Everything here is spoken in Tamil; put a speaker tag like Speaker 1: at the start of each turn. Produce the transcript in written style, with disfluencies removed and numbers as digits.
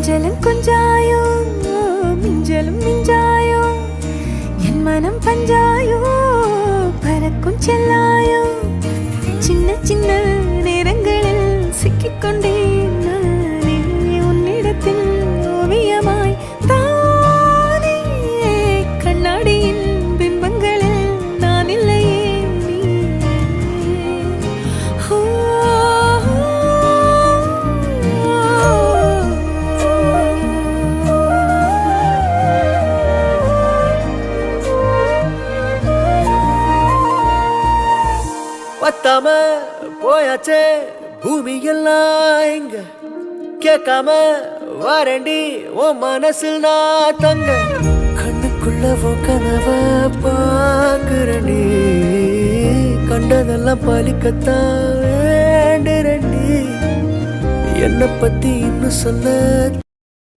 Speaker 1: கொஞ்சலும் கொஞ்சாயோ மிஞ்சலும் மிஞ்சாயோ என் மனம் பஞ்சாயோ பறக்கும் செல்லாயோ சின்ன சின்ன நேரங்களில் சிக்கிக்கொண்டேன் நானே உன்னிடத்தில் ஓவியமாய் தானே கண்ணாடியின் பிம்பங்களில் நான் இல்லையே நீ
Speaker 2: பத்தாம போயாச்சே பூமி எல்லாம் இங்க கேட்காம வாரண்டி உன் மனசில் நான் தங்க கண்ணுக்குள்ள கனவ பாக்குறண்டி கண்டதெல்லாம் பலிக்கத்தான் வேண்டுறண்டி என்னை பத்தி இன்னும் சொல்ல